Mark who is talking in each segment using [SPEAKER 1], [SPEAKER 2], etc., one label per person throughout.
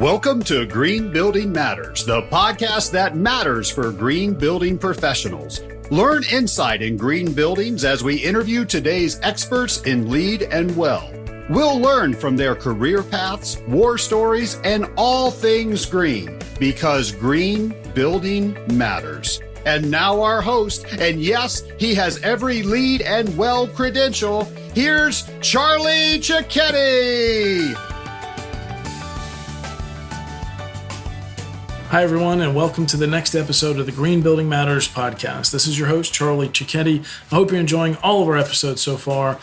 [SPEAKER 1] Welcome to Green Building Matters, the podcast that matters for green building professionals. Learn insight in green buildings as we interview today's experts in LEED and WELL. We'll learn from their career paths, war stories, and all things green, because green building matters. And now our host, and yes, he has every LEED and WELL credential. Here's Charlie Cichetti.
[SPEAKER 2] Hi, everyone, and welcome to the next episode of the Green Building Matters podcast. This is your host, Charlie Cichetti. I hope you're enjoying all of our episodes so far.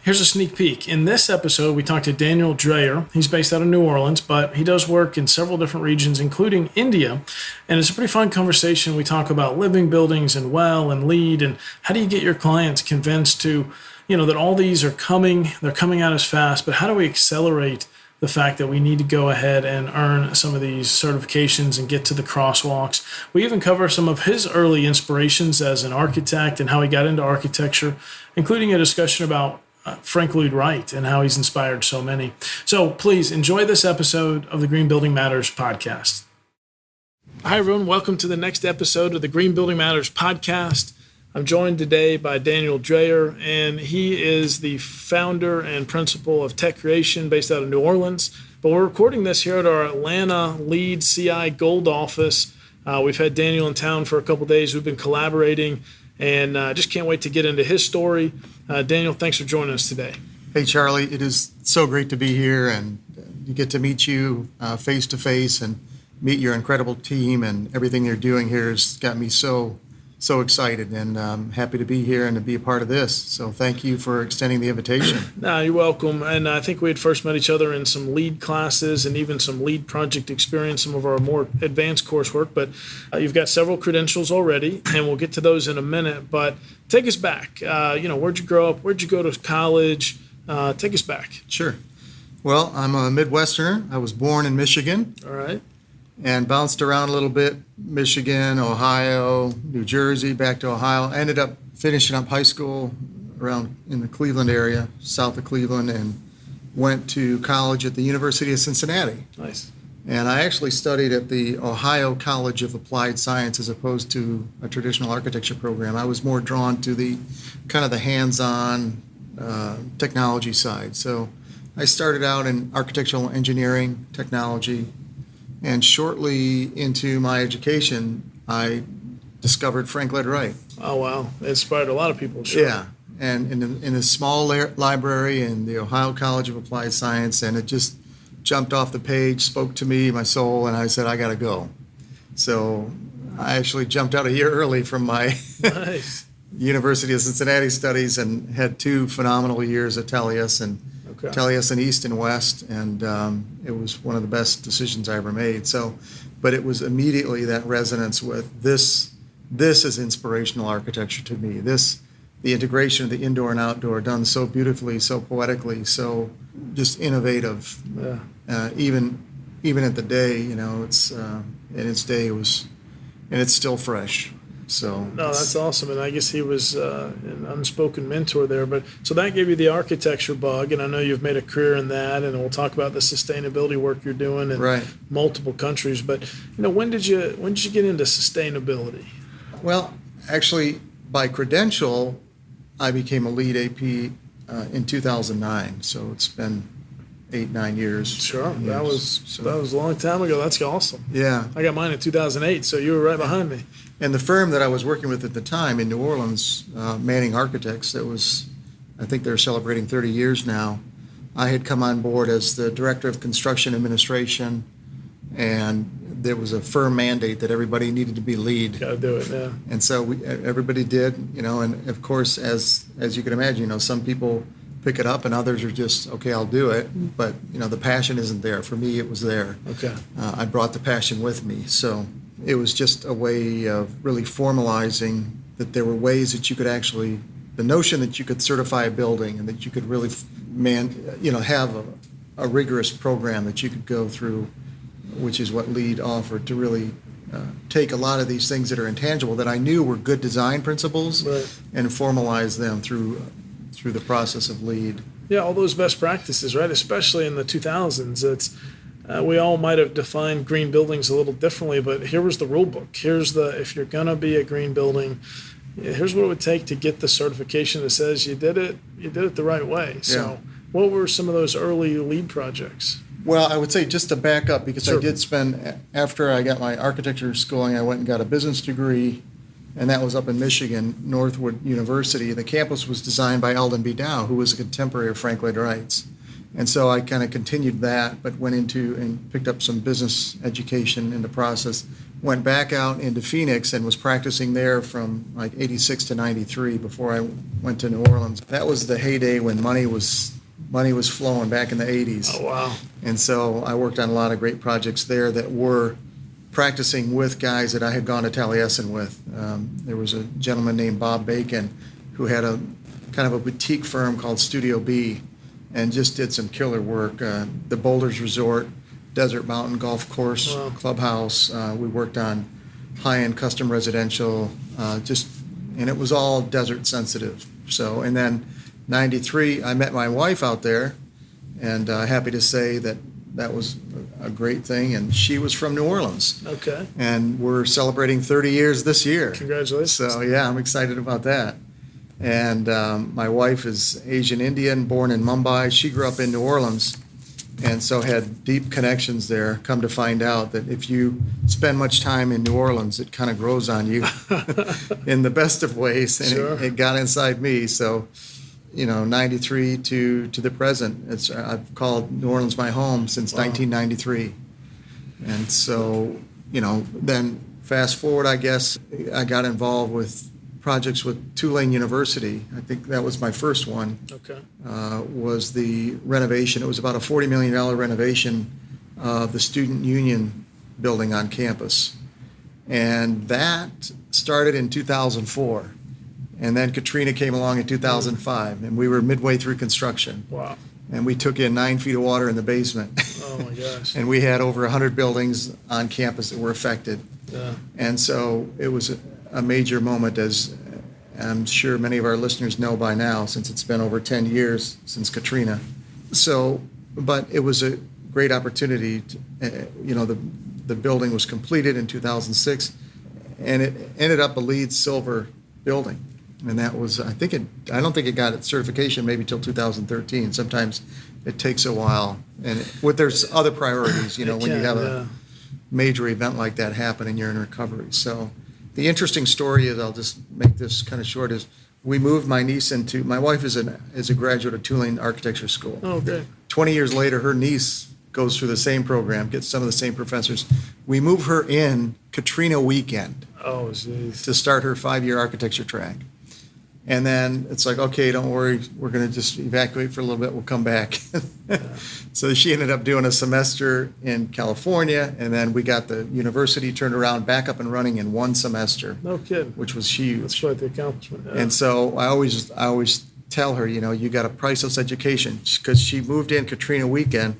[SPEAKER 2] Here's a sneak peek. In this episode, we talked to Daniel Dreher. He's based out of New Orleans, but he does work in several different regions, including India. And it's a pretty fun conversation. We talk about living buildings and WELL and LEED, and how do you get your clients convinced to, that all these are coming, they're coming out as fast, but how do we accelerate the fact that we need to go ahead and earn some of these certifications and get to the crosswalks. We even cover some of his early inspirations as an architect and how he got into architecture, including a discussion about Frank Lloyd Wright and how he's inspired so many. So please enjoy this episode of the Green Building Matters podcast. Hi, everyone. Welcome to the next episode of the Green Building Matters podcast. I'm joined today by Daniel Dreher, and he is the founder and principal of Tech Creation based out of New Orleans. But we're recording this here at our Atlanta LEED CI Gold office. We've had Daniel in town for a couple days. We've been collaborating, and just can't wait to get into his story. Daniel, thanks for joining us today.
[SPEAKER 3] Hey, Charlie. It is so great to be here, and you get to meet you face to face and meet your incredible team, and everything you're doing here has got me so excited, and happy to be here and to be a part of this. So thank you for extending the invitation.
[SPEAKER 2] No, you're welcome. And I think we had first met each other in some LEED classes and even some LEED project experience, some of our more advanced coursework. But you've got several credentials already, and we'll get to those in a minute. But take us back. Where'd you grow up? Where'd you go to college? Take us back.
[SPEAKER 3] Sure. Well, I'm a Midwesterner. I was born in Michigan.
[SPEAKER 2] All right.
[SPEAKER 3] And bounced around a little bit, Michigan, Ohio, New Jersey, back to Ohio. I ended up finishing up high school around in the Cleveland area, south of Cleveland, and went to college at the University of Cincinnati.
[SPEAKER 2] Nice.
[SPEAKER 3] And I actually studied at the Ohio College of Applied Science as opposed to a traditional architecture program. I was more drawn to the kind of the hands-on technology side. So I started out in architectural engineering, technology, and shortly into my education, I discovered Frank Lloyd Wright.
[SPEAKER 2] Oh, wow. It inspired a lot of people, sure.
[SPEAKER 3] Yeah. And in a small library in the Ohio College of Applied Science, and it just jumped off the page, spoke to me, my soul, and I said, I got to go. So I actually jumped out a year early from my
[SPEAKER 2] Nice.
[SPEAKER 3] University of Cincinnati studies and had 2 phenomenal years at Tellius and East and West, and it was one of the best decisions I ever made. So, but it was immediately that resonance with this. This is inspirational architecture to me. The integration of the indoor and outdoor done so beautifully, so poetically, so just innovative.
[SPEAKER 2] Yeah.
[SPEAKER 3] Even at the day, it's in its day it was, and it's still fresh. So
[SPEAKER 2] no, that's awesome, and I guess he was an unspoken mentor there. But so that gave you the architecture bug, and I know you've made a career in that, and we'll talk about the sustainability work you're doing in multiple countries. But when did you get into sustainability?
[SPEAKER 3] Well, actually, by credential, I became a LEED AP in 2009. So it's been 8-9 years.
[SPEAKER 2] Sure, that was a long time ago. That's awesome.
[SPEAKER 3] Yeah,
[SPEAKER 2] I got mine in 2008, so you were right behind me.
[SPEAKER 3] And the firm that I was working with at the time in New Orleans, Manning Architects, I think they're celebrating 30 years now. I had come on board as the Director of Construction Administration, and there was a firm mandate that everybody needed to be LEED.
[SPEAKER 2] Got to do it, yeah.
[SPEAKER 3] And so everybody did, and of course, as you can imagine, some people pick it up and others are just, okay, I'll do it. But, the passion isn't there. For me, it was there.
[SPEAKER 2] Okay.
[SPEAKER 3] I brought the passion with me. So it was just a way of really formalizing that there were ways that you could actually, the notion that you could certify a building and that you could really have a rigorous program that you could go through, which is what LEED offered, to really take a lot of these things that are intangible that I knew were good design principles and formalize them through the process of LEED.
[SPEAKER 2] Yeah, all those best practices, right? Especially in the 2000s. we all might have defined green buildings a little differently, but here was the rule book. If you're going to be a green building, here's what it would take to get the certification that says you did it the right way. So what were some of those early LEED projects?
[SPEAKER 3] Well, I would say, just to back up, because
[SPEAKER 2] Sure.
[SPEAKER 3] I did spend, after I got my architecture schooling, I went and got a business degree, and that was up in Michigan, Northwood University. The campus was designed by Eldon B. Dow, who was a contemporary of Frank Lloyd Wright's. And so I kind of continued that, but went into and picked up some business education in the process. Went back out into Phoenix and was practicing there from like 86 to 93 before I went to New Orleans. That was the heyday when money was flowing back in the 80s.
[SPEAKER 2] Oh, wow.
[SPEAKER 3] And so I worked on a lot of great projects there that were practicing with guys that I had gone to Taliesin with. There was a gentleman named Bob Bacon who had a kind of a boutique firm called Studio B, and just did some killer work. The Boulders Resort, Desert Mountain Golf Course,
[SPEAKER 2] Wow.
[SPEAKER 3] Clubhouse. We worked on high-end custom residential, and it was all desert sensitive. So, and then 93, I met my wife out there, and happy to say that was a great thing. And she was from New Orleans.
[SPEAKER 2] Okay.
[SPEAKER 3] And we're celebrating 30 years this year.
[SPEAKER 2] Congratulations.
[SPEAKER 3] So, yeah, I'm excited about that. And my wife is Asian Indian, born in Mumbai. She grew up in New Orleans, and so had deep connections there. Come to find out that if you spend much time in New Orleans, it kind of grows on you in the best of ways. And
[SPEAKER 2] Sure.
[SPEAKER 3] it got inside me. So, 93 to the present, I've called New Orleans my home since 1993. And so, then fast forward, I guess, I got involved with projects with Tulane University. I think that was my first one.
[SPEAKER 2] Okay.
[SPEAKER 3] Was the renovation. It was about a $40 million renovation of the Student Union building on campus. And that started in 2004. And then Katrina came along in 2005, and we were midway through construction.
[SPEAKER 2] Wow.
[SPEAKER 3] And we took in 9 feet of water in the basement.
[SPEAKER 2] Oh, my gosh.
[SPEAKER 3] And we had over 100 buildings on campus that were affected.
[SPEAKER 2] Yeah.
[SPEAKER 3] And so it was a major moment, as I'm sure many of our listeners know by now, since it's been over 10 years since Katrina. So, but it was a great opportunity. The building was completed in 2006, and it ended up a LEED Silver building. And that was, I don't think it got its certification maybe till 2013. Sometimes it takes a while. And there's other priorities, when you have a major event like that happen and you're in recovery. So the interesting story is, I'll just make this kind of short, is we moved my niece my wife is a graduate of Tulane Architecture School.
[SPEAKER 2] Oh, great.
[SPEAKER 3] 20 years later, her niece goes through the same program, gets some of the same professors. We move her in Katrina weekend
[SPEAKER 2] Oh, geez.
[SPEAKER 3] to start her 5-year architecture track. And then it's like, okay, don't worry, we're going to just evacuate for a little bit, we'll come back. So she ended up doing a semester in California, and then we got the university turned around, back up and running in one semester,
[SPEAKER 2] No kidding.
[SPEAKER 3] which was
[SPEAKER 2] That's
[SPEAKER 3] huge.
[SPEAKER 2] quite the accomplishment. Yeah.
[SPEAKER 3] And so I always tell her, you got a priceless education, because she moved in Katrina weekend,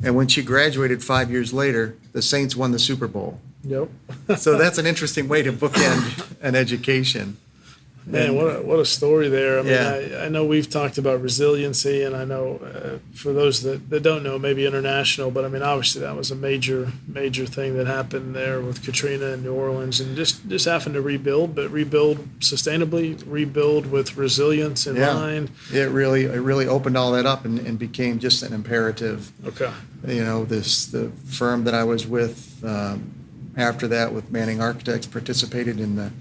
[SPEAKER 3] and when she graduated 5 years later, the Saints won the Super Bowl.
[SPEAKER 2] Yep.
[SPEAKER 3] So that's an interesting way to bookend an education.
[SPEAKER 2] Man, what a story there. I mean,
[SPEAKER 3] Yeah.
[SPEAKER 2] I know we've talked about resiliency, and I know for those that don't know, maybe international, but I mean, obviously that was a major thing that happened there with Katrina in New Orleans, and just having to rebuild, but rebuild sustainably, rebuild with resilience in mind.
[SPEAKER 3] It really opened all that up and became just an imperative.
[SPEAKER 2] Okay.
[SPEAKER 3] The firm that I was with after that, with Manning Architects, participated in the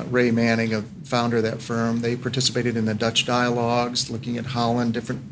[SPEAKER 3] Ray Manning, a founder of that firm. They participated in the Dutch dialogues, looking at Holland, different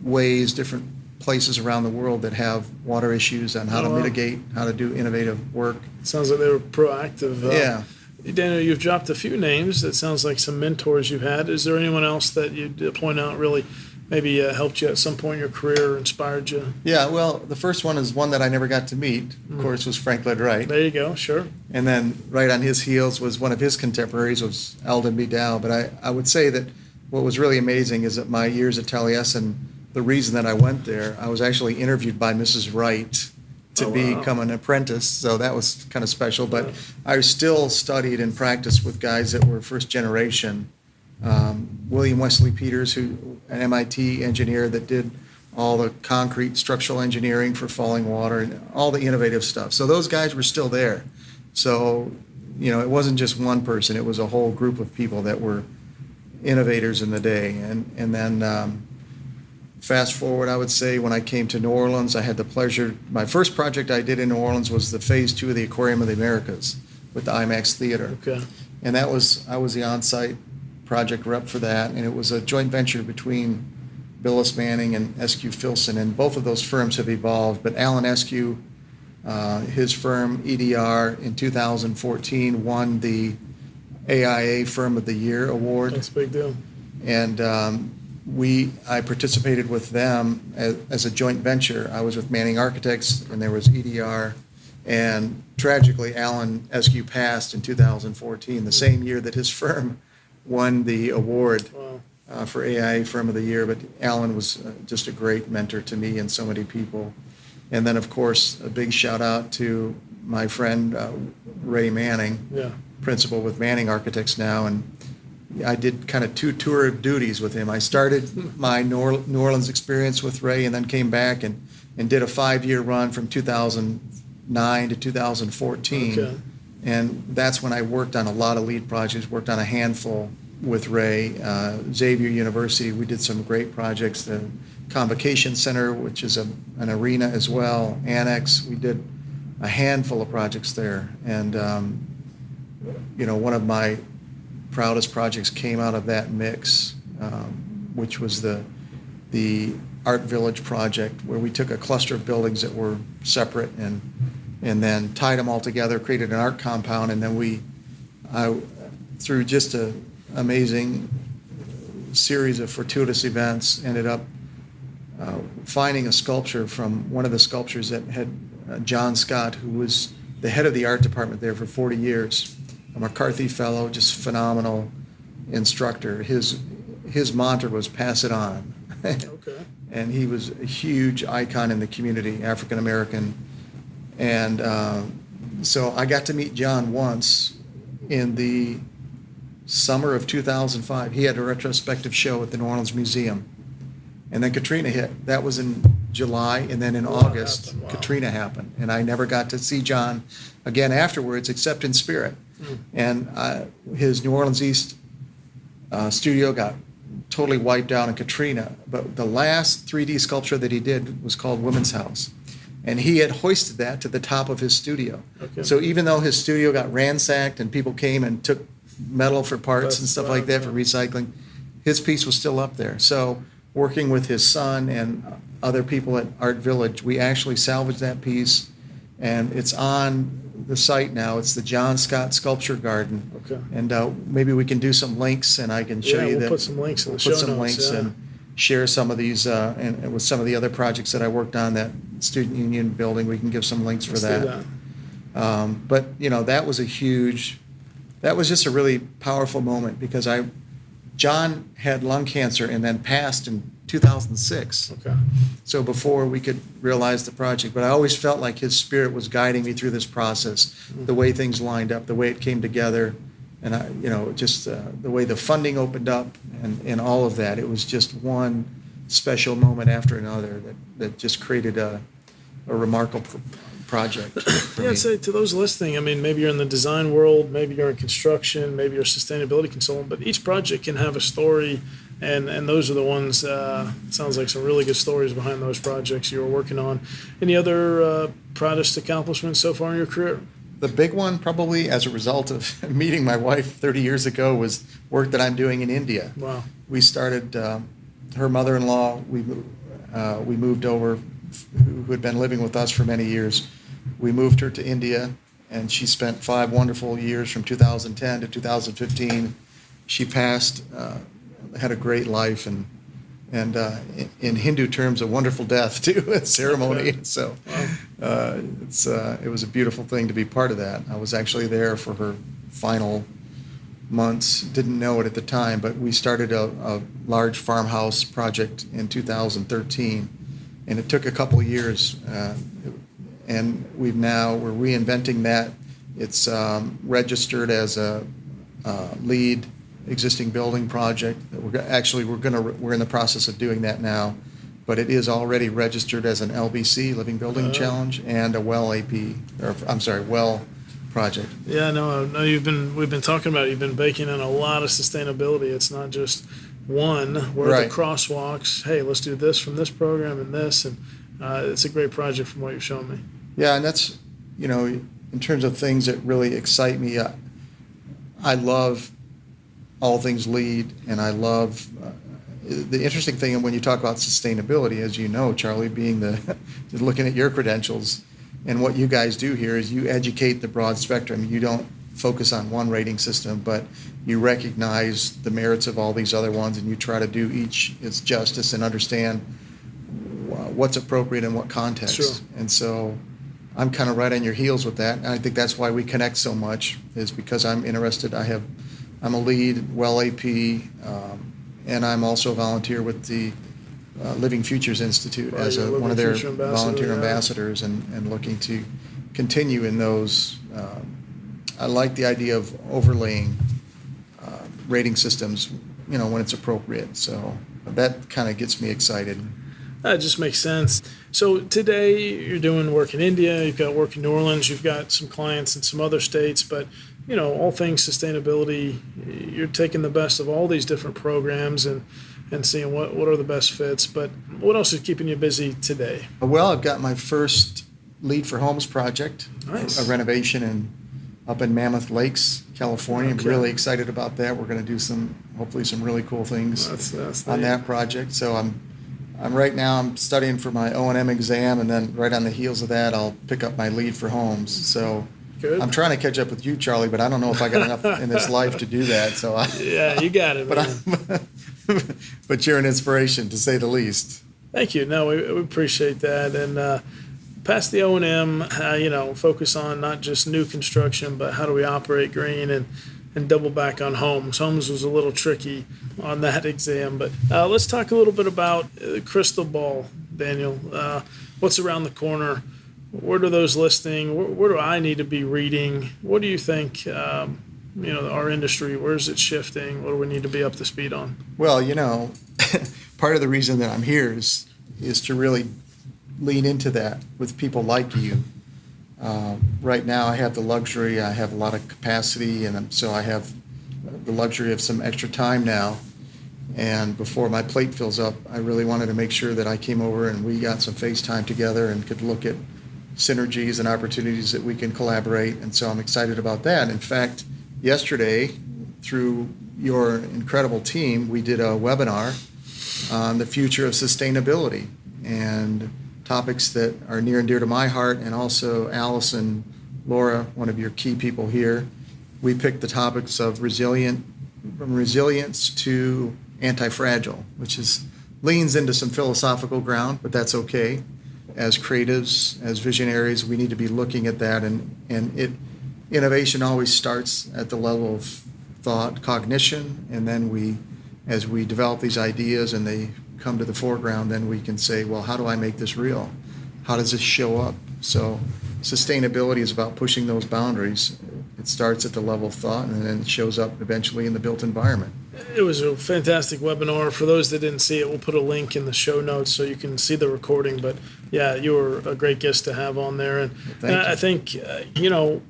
[SPEAKER 3] ways, different places around the world that have water issues, and how to mitigate, how to do innovative work.
[SPEAKER 2] Sounds like they were proactive.
[SPEAKER 3] Yeah.
[SPEAKER 2] Daniel, you've dropped a few names. That sounds like some mentors you've had. Is there anyone else that you'd point out really maybe helped you at some point in your career or inspired you?
[SPEAKER 3] Yeah, well, the first one is one that I never got to meet, of course, was Frank Lloyd Wright.
[SPEAKER 2] There you go, sure.
[SPEAKER 3] And then right on his heels was one of his contemporaries, was Eldon B. Dow. But I would say that what was really amazing is that my years at Taliesin, the reason that I went there, I was actually interviewed by Mrs. Wright to become an apprentice. So that was kind of special. But I still studied and practiced with guys that were first generation. William Wesley Peters, who an MIT engineer that did all the concrete structural engineering for falling water, and all the innovative stuff. So those guys were still there. So, it wasn't just one person. It was a whole group of people that were innovators in the day. And then fast forward, I would say, when I came to New Orleans, I had the pleasure, my first project I did in New Orleans was the phase 2 of the Aquarium of the Americas with the IMAX Theater.
[SPEAKER 2] Okay.
[SPEAKER 3] And I was the on-site project rep for that, and it was a joint venture between Billis Manning and S.Q. Filson, and both of those firms have evolved. But Alan S.Q., his firm EDR in 2014 won the AIA Firm of the Year award.
[SPEAKER 2] That's a big deal.
[SPEAKER 3] And I participated with them as a joint venture. I was with Manning Architects, and there was EDR. And tragically, Alan S.Q. passed in 2014, the same year that his firm won the award.
[SPEAKER 2] Wow.
[SPEAKER 3] For AIA Firm of the Year. But Alan was just a great mentor to me and so many people. And then, of course, a big shout out to my friend Ray Manning, principal with Manning Architects now. And I did kind of 2 tour duties with him. I started my New Orleans experience with Ray, and then came back and did a 5-year run from 2009 to 2014.
[SPEAKER 2] Okay.
[SPEAKER 3] And that's when I worked on a lot of lead projects, worked on a handful with Ray. Xavier University, we did some great projects. The Convocation Center, which is an arena as well. Annex, we did a handful of projects there. And, one of my proudest projects came out of that mix, which was the Art Village project, where we took a cluster of buildings that were separate and then tied them all together, created an art compound, and then through just a amazing series of fortuitous events, ended up finding a sculpture from one of the sculptures that had John Scott, who was the head of the art department there for 40 years, a McCarthy Fellow, just phenomenal instructor. His mantra was pass it on.
[SPEAKER 2] Okay.
[SPEAKER 3] And he was a huge icon in the community, African American. And so I got to meet John once in the summer of 2005. He had a retrospective show at the New Orleans Museum. And then Katrina hit. That was in July, and then in August,
[SPEAKER 2] happened. Wow.
[SPEAKER 3] Katrina happened. And I never got to see John again afterwards, except in spirit. And his New Orleans East studio got totally wiped out in Katrina. But the last 3D sculpture that he did was called Women's House. And he had hoisted that to the top of his studio. Okay. So even though his studio got ransacked and people came and took metal for parts and stuff like that for recycling, his piece was still up there. So working with his son and other people at Art Village, we actually salvaged that piece, and it's on the site now. It's the John Scott Sculpture Garden.
[SPEAKER 2] Okay.
[SPEAKER 3] And maybe we can do some links, and I can show you that.
[SPEAKER 2] We'll put some links in the show notes.
[SPEAKER 3] Put some links and share some of these, and with some of the other projects that I worked on, that Student Union building, we can give some links for that. But, that was that was just a really powerful moment, because John had lung cancer and then passed in 2006.
[SPEAKER 2] Okay.
[SPEAKER 3] So before we could realize the project, but I always felt like his spirit was guiding me through this process, the way things lined up, the way it came together, and just the way the funding opened up, and all of that. It was just one special moment after another that just created a remarkable project for me.
[SPEAKER 2] I'd say to those listening, maybe you're in the design world, maybe you're in construction, maybe you're a sustainability consultant, but each project can have a story, and those are the ones, sounds like some really good stories behind those projects you were working on. Any other proudest accomplishments so far in your career?
[SPEAKER 3] The big one, probably as a result of meeting my wife 30 years ago, was work that I'm doing in India.
[SPEAKER 2] Wow.
[SPEAKER 3] We started, her mother-in-law, we moved over, who had been living with us for many years. We moved her to India, and she spent 5 wonderful years from 2010 to 2015. She passed, had a great life, and in Hindu terms, a wonderful death too, a ceremony. Okay. So it was a beautiful thing to be part of that. I was actually there for her final months. Didn't know it at the time, but we started a large farmhouse project in 2013. And it took a couple of years, and we're reinventing that. It's registered as a LEED existing building project. We're in the process of doing that now. but it is already registered as an LBC, Living Building Challenge, and a well AP, or I'm sorry, well project.
[SPEAKER 2] Yeah, no, we've been talking about it. You've been baking in a lot of sustainability. It's not just one. Where
[SPEAKER 3] Right.
[SPEAKER 2] the crosswalks? Hey, let's do this from this program and this, and it's a great project from what you've shown me.
[SPEAKER 3] Yeah, and that's, in terms of things that really excite me, I love all things LEED, and I love the interesting thing when you talk about sustainability, as you know, Charlie, being looking at your credentials, and what you guys do here is you educate the broad spectrum. You don't focus on one rating system, but you recognize the merits of all these other ones, and you try to do each its justice and understand what's appropriate in what context.
[SPEAKER 2] Sure.
[SPEAKER 3] And so I'm kind of right on your heels with that. And I think that's why we connect so much, is because I'm interested. I'm a lead, well AP, and I'm also a volunteer with the Living Futures Institute as one of their volunteer ambassadors, and looking to continue in those. I like the idea of overlaying rating systems, when it's appropriate. So that kind of gets me excited.
[SPEAKER 2] That just makes sense. So today you're doing work in India, you've got work in New Orleans, you've got some clients in some other states, but all things sustainability, you're taking the best of all these different programs and seeing what are the best fits. But what else is keeping you busy today?
[SPEAKER 3] Well, I've got my first Lead for Homes project,
[SPEAKER 2] Nice.
[SPEAKER 3] a renovation up in Mammoth Lakes, California.
[SPEAKER 2] Okay.
[SPEAKER 3] I'm really excited about that. We're going to do hopefully some really cool things on that project. So I'm right now, I'm studying for my O&M exam, and then right on the heels of that, I'll pick up my Lead for Homes. So
[SPEAKER 2] Good.
[SPEAKER 3] I'm trying to catch up with you, Charlie, but I don't know if I got enough in this life to do that. So
[SPEAKER 2] Yeah, you got it, man.
[SPEAKER 3] But you're an inspiration, to say the least.
[SPEAKER 2] Thank you. No, we appreciate that. And past the O&M, focus on not just new construction, but how do we operate green and double back on homes. Homes was a little tricky on that exam. But let's talk a little bit about crystal ball, Daniel. What's around the corner? Where do those listing? Where do I need to be reading? What do you think, our industry, where is it shifting? What do we need to be up to speed on?
[SPEAKER 3] Well, part of the reason that I'm here is to really lean into that with people like you. Right now, I have the luxury, I have a lot of capacity, and so I have the luxury of some extra time now. And before my plate fills up, I really wanted to make sure that I came over and we got some face time together and could look at synergies and opportunities that we can collaborate. And so I'm excited about that. In fact, yesterday, through your incredible team, we did a webinar on the future of sustainability and topics that are near and dear to my heart, and also Allison, Laura, one of your key people here. We picked the topics of from resilience to anti-fragile, which leans into some philosophical ground, but that's okay. As creatives, as visionaries, we need to be looking at that, and innovation always starts at the level of thought, cognition, and then as we develop these ideas and they come to the foreground, then we can say, well, how do I make this real? How does this show up? So sustainability is about pushing those boundaries. It starts at the level of thought, and then it shows up eventually in the built environment.
[SPEAKER 2] It was a fantastic webinar. For those that didn't see it, we'll put a link in the show notes so you can see the recording. But yeah, you were a great guest to have on there. And I think,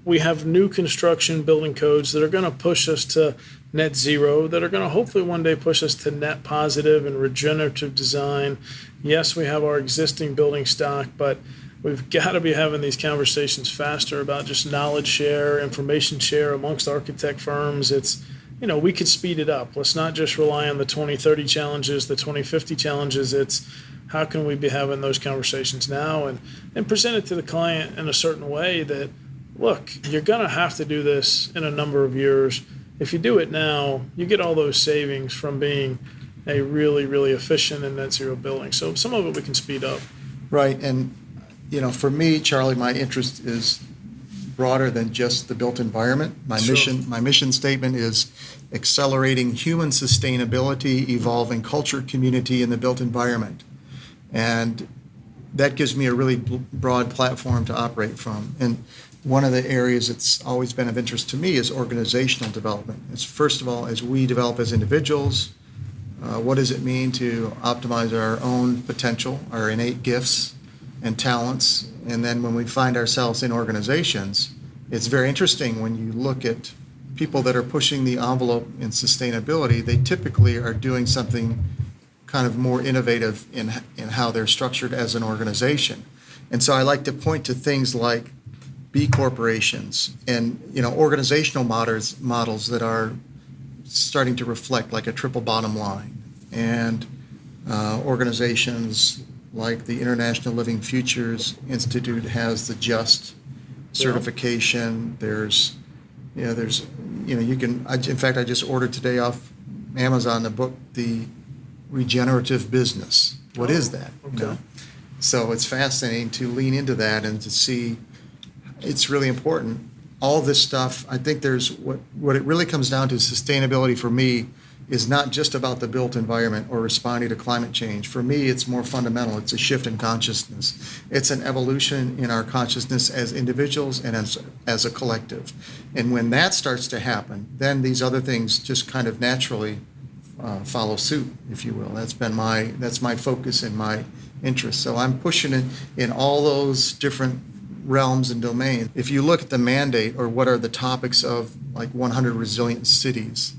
[SPEAKER 2] we have new construction building codes that are going to push us to net zero, that are going to hopefully one day push us to net positive and regenerative design. Yes, we have our existing building stock, but we've got to be having these conversations faster about just knowledge share, information share amongst architect firms. It's, we could speed it up. Let's not just rely on the 2030 challenges, the 2050 challenges. It's how can we be having those conversations now and present it to the client in a certain way that, look, you're going to have to do this in a number of years. If you do it now, you get all those savings from being a really, really efficient and net zero building. So some of it we can speed up.
[SPEAKER 3] Right. And, for me, Charlie, my interest is broader than just the built environment. My mission statement is accelerating human sustainability, evolving culture, community in the built environment. And that gives me a really broad platform to operate from. And one of the areas that's always been of interest to me is organizational development. It's first of all, as we develop as individuals, What does it mean to optimize our own potential, our innate gifts and talents? And then when we find ourselves in organizations, it's very interesting when you look at people that are pushing the envelope in sustainability. They typically are doing something kind of more innovative in how they're structured as an organization. And so I like to point to things like B corporations and organizational models that are starting to reflect like a triple bottom line, and organizations like the International Living Futures Institute has the JUST certification. There's you can. In fact, I just ordered today off Amazon the book, The Regenerative Business. What is that?
[SPEAKER 2] Okay.
[SPEAKER 3] So it's fascinating to lean into that and to see. It's really important. All this stuff, I think there's what it really comes down to. Sustainability for me is not just about the built environment or responding to climate change. For me, it's more fundamental. It's a shift in consciousness. It's an evolution in our consciousness as individuals and as a collective. And when that starts to happen, then these other things just kind of naturally follow suit, if you will. That's my focus and my interest. So I'm pushing it in all those different realms and domains. If you look at the mandate or what are the topics of like 100 resilient cities,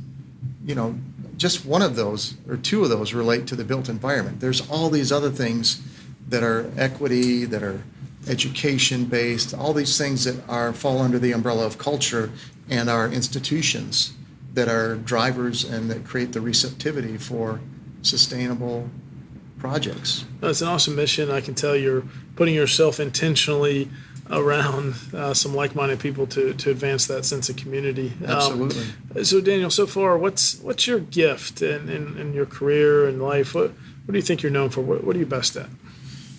[SPEAKER 3] just one of those or two of those relate to the built environment. There's all these other things that are equity, that are education based, all these things that fall under the umbrella of culture and our institutions that are drivers and that create the receptivity for sustainable projects.
[SPEAKER 2] That's an awesome mission. I can tell you're putting yourself intentionally around some like-minded people to advance that sense of community.
[SPEAKER 3] Absolutely.
[SPEAKER 2] So Daniel, so far, what's your gift in your career and life? What do you think you're known for? What are you best at?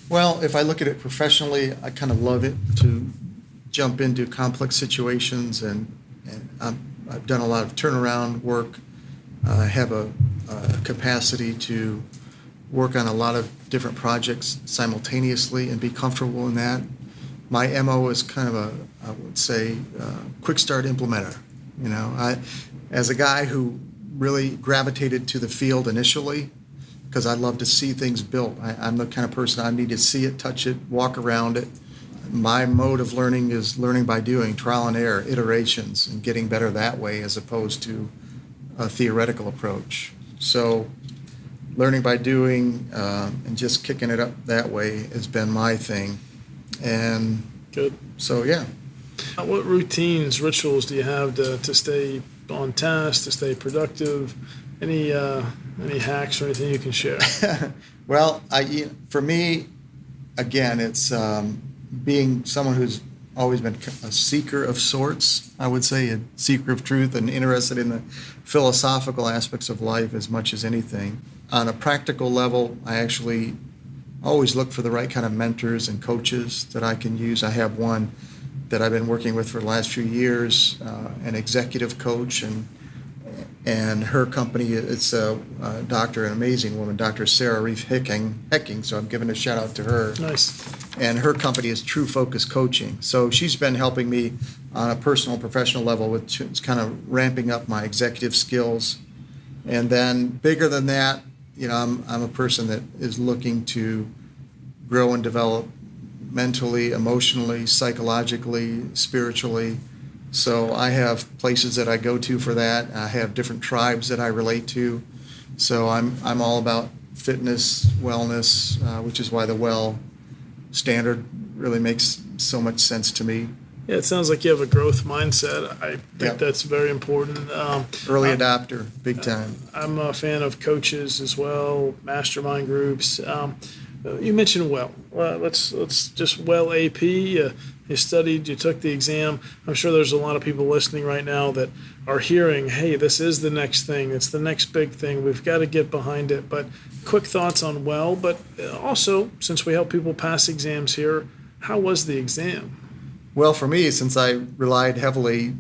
[SPEAKER 3] Well, if I look at it professionally, I kind of love it to jump into complex situations, and I've done a lot of turnaround work. I have a capacity to work on a lot of different projects simultaneously and be comfortable in that. My MO is kind of I would say, quick start implementer. As a guy who really gravitated to the field initially, because I love to see things built. I'm the kind of person I need to see it, touch it, walk around it. My mode of learning is learning by doing, trial and error, iterations, and getting better that way as opposed to a theoretical approach. So learning by doing and just kicking it up that way has been my thing. And
[SPEAKER 2] good.
[SPEAKER 3] So, yeah.
[SPEAKER 2] What routines, rituals do you have to stay on task, to stay productive? Any hacks or anything you can share?
[SPEAKER 3] Well, for me, again, it's being someone who's always been a seeker of sorts, I would say, a seeker of truth and interested in the philosophical aspects of life as much as anything. On a practical level, I actually always look for the right kind of mentors and coaches that I can use. I have one that I've been working with for the last few years, an executive coach, and her company, it's a doctor, an amazing woman, Dr. Sarah Reef Hecking, so I'm giving a shout out to her.
[SPEAKER 2] Nice.
[SPEAKER 3] And her company is True Focus Coaching. So she's been helping me on a personal, professional level with kind of ramping up my executive skills. And then bigger than that, I'm a person that is looking to grow and develop mentally, emotionally, psychologically, spiritually. So I have places that I go to for that. I have different tribes that I relate to. So I'm all about fitness, wellness, which is why the WELL standard really makes so much sense to me.
[SPEAKER 2] Yeah, it sounds like you have a growth mindset. I think that's very important.
[SPEAKER 3] Early adopter, big time.
[SPEAKER 2] I'm a fan of coaches as well, mastermind groups. You mentioned WELL. Let's just WELL AP. You studied, you took the exam. I'm sure there's a lot of people listening right now that are hearing, hey, this is the next thing. It's the next big thing. We've got to get behind it. But quick thoughts on WELL. But also, since we help people pass exams here, how was the exam?
[SPEAKER 3] Well, for me, since I relied heavily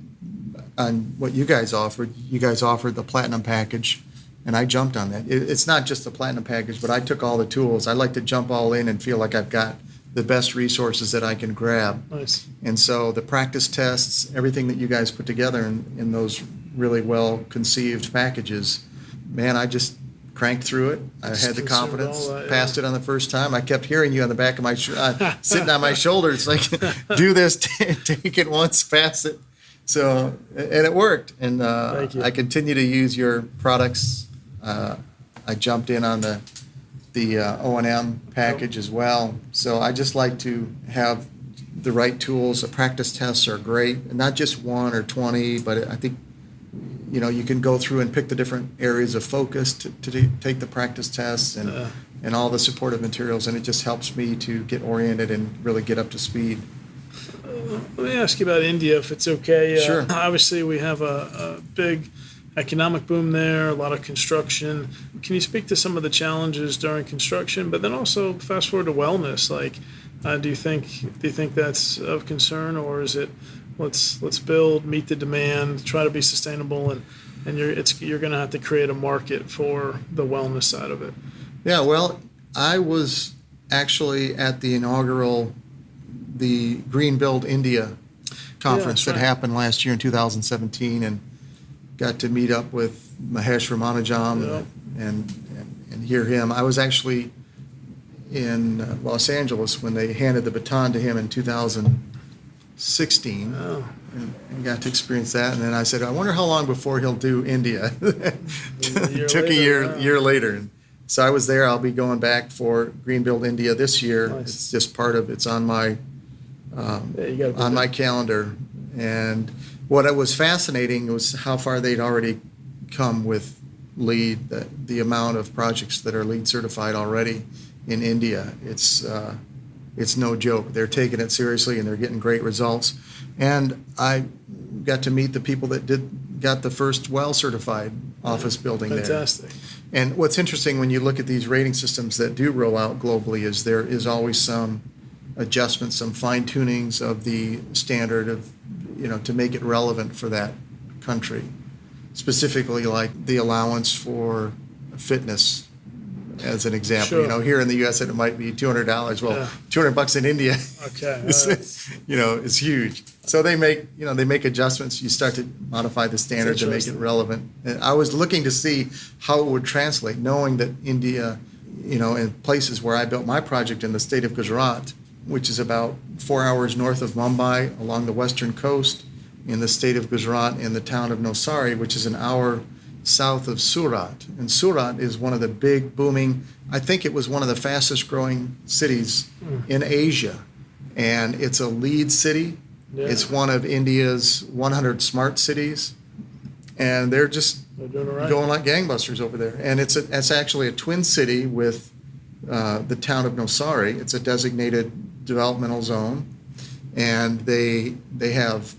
[SPEAKER 3] on what you guys offered the platinum package, and I jumped on that. It's not just the platinum package, but I took all the tools. I like to jump all in and feel like I've got the best resources that I can grab.
[SPEAKER 2] Nice.
[SPEAKER 3] And so the practice tests, everything that you guys put together in those really well-conceived packages, man, I just cranked through it. I had the confidence,
[SPEAKER 2] that,
[SPEAKER 3] passed it on the first time. I kept hearing you on the back of my sitting on my shoulder. It's like, do this, take it once, pass it. So, and it worked. And I continue to use your products. I jumped in on the O&M package as well. So I just like to have the right tools. The practice tests are great, not just 1 or 20, but I think you can go through and pick the different areas of focus to take the practice tests and all the supportive materials, and it just helps me to get oriented and really get up to speed.
[SPEAKER 2] Let me ask you about India, if it's okay.
[SPEAKER 3] Sure.
[SPEAKER 2] Obviously, we have a big economic boom there, a lot of construction. Can you speak to some of the challenges during construction, but then also fast forward to wellness? Like, do you think that's of concern, or is it let's build, meet the demand, try to be sustainable, and you're going to have to create a market for the wellness side of it?
[SPEAKER 3] Yeah, well, I was actually at the inaugural the Green Build India conference that happened last year in 2017, and got to meet up with Mahesh Ramanujam and hear him. I was actually in Los Angeles when they handed the baton to him in 2016, and got to experience that. And then I said, I wonder how long before he'll do India. Took a year later. And so I was there. I'll be going back for Green Build India this year. Nice. It's just it's on my my calendar. And what was fascinating was how far they'd already come with LEED, the amount of projects that are LEED certified already in India. It's no joke. They're taking it seriously, and they're getting great results. And I got to meet the people that got the first WELL certified office building there.
[SPEAKER 2] Fantastic.
[SPEAKER 3] And what's interesting when you look at these rating systems that do roll out globally is there is always some adjustments, some fine tunings of the standard of, to make it relevant for that country. Specifically, like the allowance for fitness, as an example.
[SPEAKER 2] Sure.
[SPEAKER 3] Here in the U.S. it might be $200. Well, $200 in India, is huge. So they make adjustments. You start to modify the standard to make it relevant. And I was looking to see how it would translate, knowing that India, in places where I built my project in the state of Gujarat, which is about 4 hours north of Mumbai along the western coast, in the state of Gujarat, in the town of Navsari, which is an hour south of Surat. And Surat is one of the big booming, I think it was one of the fastest growing cities in Asia. And it's a LEED city. Yeah. It's one of India's 100 smart cities. And they're doing right. Going like gangbusters over there. And it's actually a twin city with the town of Navsari. It's a designated developmental zone. And they have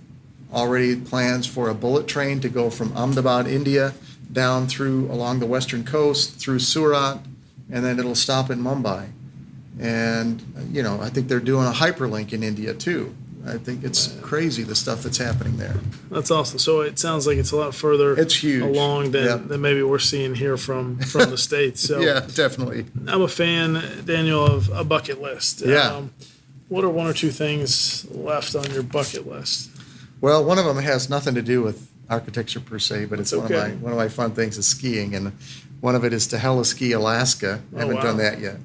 [SPEAKER 3] already plans for a bullet train to go from Ahmedabad, India, down through along the western coast, through Surat, and then it'll stop in Mumbai. And, I think they're doing a hyperlink in India, too. I think it's crazy, the stuff that's happening there.
[SPEAKER 2] That's awesome. So it sounds like it's a lot further along than maybe we're seeing here from the States. So
[SPEAKER 3] yeah, definitely.
[SPEAKER 2] I'm a fan, Daniel, of a bucket list.
[SPEAKER 3] Yeah.
[SPEAKER 2] What are 1 or 2 things left on your bucket list?
[SPEAKER 3] Well, one of them has nothing to do with architecture per se, but it's one of my fun things is skiing, and one of it is to Heliski, Alaska. I haven't done that yet,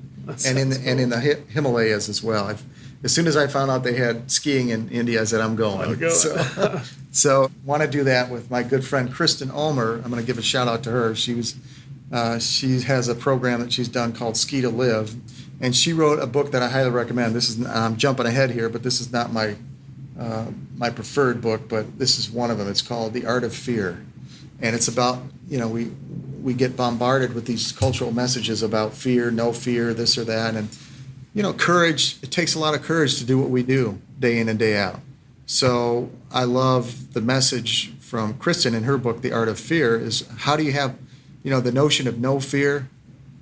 [SPEAKER 3] in the Himalayas as well. As soon as I found out they had skiing in India, I said I'm going. So want to do that with my good friend Kristen Ulmer. I'm going to give a shout out to her. She has a program that she's done called Ski to Live, and she wrote a book that I highly recommend. I'm jumping ahead here, but this is not my preferred book, but this is one of them. It's called The Art of Fear. And it's about, we get bombarded with these cultural messages about fear, no fear, this or that. And, courage, it takes a lot of courage to do what we do day in and day out. So I love the message from Kristen in her book, The Art of Fear, is how do you have, the notion of no fear,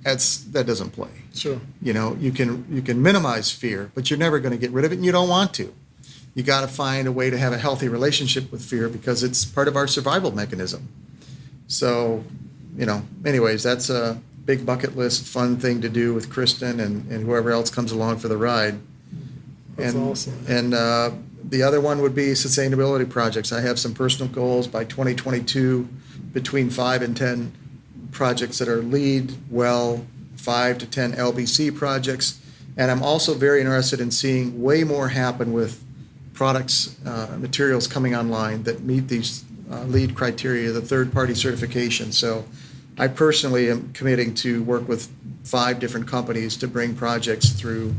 [SPEAKER 3] that doesn't play.
[SPEAKER 2] Sure.
[SPEAKER 3] You can minimize fear, but you're never going to get rid of it, and you don't want to. You got to find a way to have a healthy relationship with fear because it's part of our survival mechanism. So, anyways, that's a big bucket list, fun thing to do with Kristen and whoever else comes along for the ride.
[SPEAKER 2] That's awesome.
[SPEAKER 3] And the other one would be sustainability projects. I have some personal goals by 2022, between 5 and 10 projects that are LEED, well, 5 to 10 LBC projects. And I'm also very interested in seeing way more happen with products, materials coming online that meet these LEED criteria, the third-party certification. So I personally am committing to work with 5 different companies to bring projects through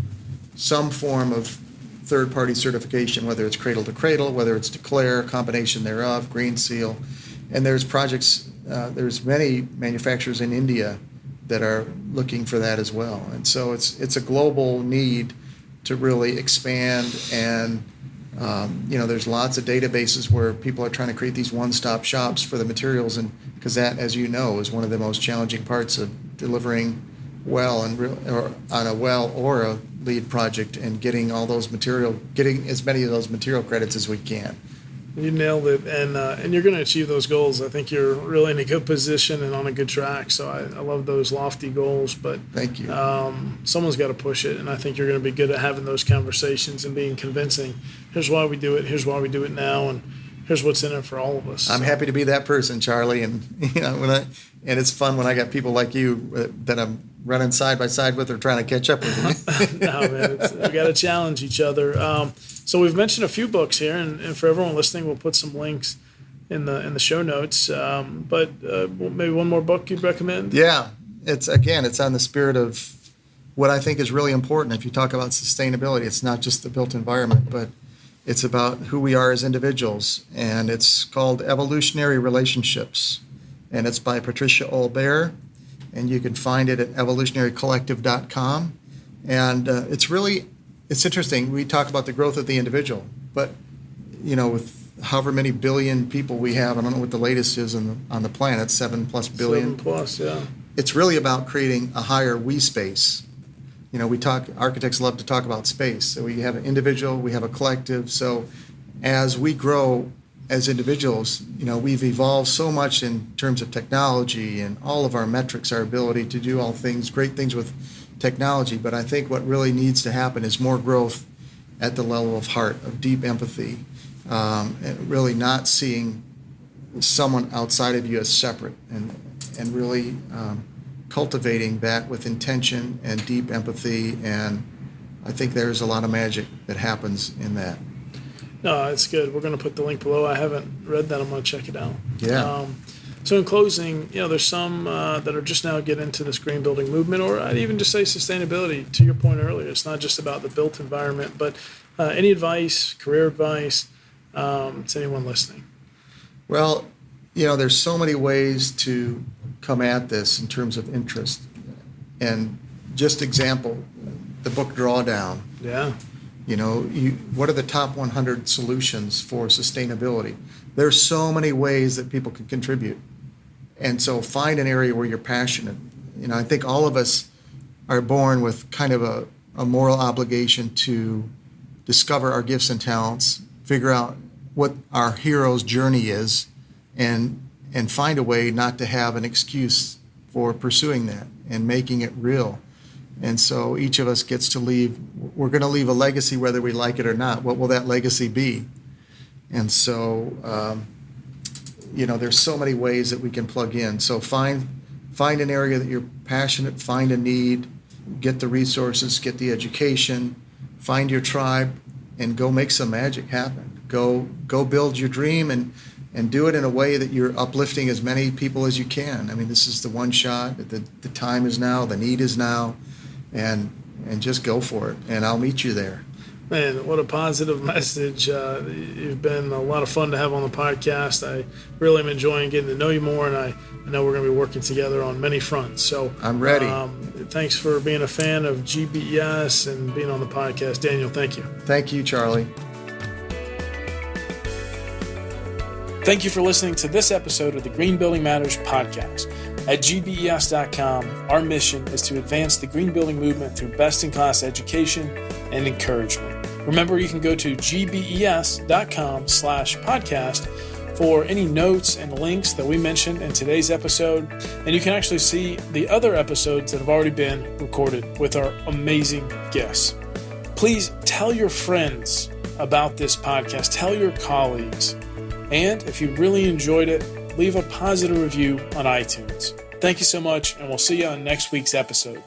[SPEAKER 3] some form of third-party certification, whether it's cradle to cradle, whether it's declare, combination thereof, green seal. And there's projects, there's many manufacturers in India that are looking for that as well. And so it's a global need to really expand, and there's lots of databases where people are trying to create these one-stop shops for the materials, and because that, as you know, is one of the most challenging parts of delivering well or on a well or a LEED project, and getting as many of those material credits as we can.
[SPEAKER 2] You nailed it, and you're going to achieve those goals. I think you're really in a good position and on a good track. So I love those lofty goals, but
[SPEAKER 3] thank you.
[SPEAKER 2] Someone's got to push it, and I think you're going to be good at having those conversations and being convincing. Here's why we do it. Here's why we do it now, and here's what's in it for all of us.
[SPEAKER 3] I'm happy to be that person, Charlie, and and it's fun when I got people like you that I'm running side by side with or trying to catch up with.
[SPEAKER 2] No, man, we got to challenge each other. So we've mentioned a few books here, and for everyone listening, we'll put some links in the show notes. But maybe one more book you'd recommend?
[SPEAKER 3] Yeah, it's on the spirit of what I think is really important. If you talk about sustainability, it's not just the built environment, but it's about who we are as individuals. And it's called Evolutionary Relationships, and it's by Patricia Olbert, and you can find it at evolutionarycollective.com. And it's interesting. We talk about the growth of the individual, but with however many billion people we have, I don't know what the latest is on the planet, 7+ billion.
[SPEAKER 2] 7+, yeah.
[SPEAKER 3] It's really about creating a higher we space. Architects love to talk about space. So we have an individual, we have a collective. So as we grow as individuals, we've evolved so much in terms of technology and all of our metrics, our ability to do great things with technology. But I think what really needs to happen is more growth at the level of heart, of deep empathy, and really not seeing someone outside of you as separate, and really cultivating that with intention and deep empathy. And I think there's a lot of magic that happens in that.
[SPEAKER 2] No, it's good. We're going to put the link below. I haven't read that. I'm going to check it out.
[SPEAKER 3] Yeah.
[SPEAKER 2] So in closing, there's some that are just now getting into this green building movement, or I'd even just say sustainability. To your point earlier, it's not just about the built environment, but any advice, career advice to anyone listening?
[SPEAKER 3] Well, there's so many ways to come at this in terms of interest. And just example, the book Drawdown.
[SPEAKER 2] Yeah.
[SPEAKER 3] What are the top 100 solutions for sustainability? There's so many ways that people can contribute. And so find an area where you're passionate. I think all of us are born with kind of a moral obligation to discover our gifts and talents, figure out what our hero's journey is, and find a way not to have an excuse for pursuing that and making it real. And so each of us gets to we're going to leave a legacy whether we like it or not. What will that legacy be? And so, there's so many ways that we can plug in. So find an area that you're passionate, find a need, get the resources, get the education, find your tribe, and go make some magic happen. Go build your dream and do it in a way that you're uplifting as many people as you can. I mean, this is the one shot. The time is now. The need is now. And just go for it, and I'll meet you there.
[SPEAKER 2] Man, what a positive message. You've been a lot of fun to have on the podcast. I really am enjoying getting to know you more, and I know we're going to be working together on many fronts. So
[SPEAKER 3] I'm ready.
[SPEAKER 2] Thanks for being a fan of GBES and being on the podcast. Daniel, thank you.
[SPEAKER 3] Thank you, Charlie.
[SPEAKER 2] Thank you for listening to this episode of the Green Building Matters podcast. At GBES.com, our mission is to advance the green building movement through best-in-class education and encouragement. Remember, you can go to gbes.com/podcast for any notes and links that we mentioned in today's episode, and you can actually see the other episodes that have already been recorded with our amazing guests. Please tell your friends about this podcast. Tell your colleagues. And if you really enjoyed it, leave a positive review on iTunes. Thank you so much, and we'll see you on next week's episode.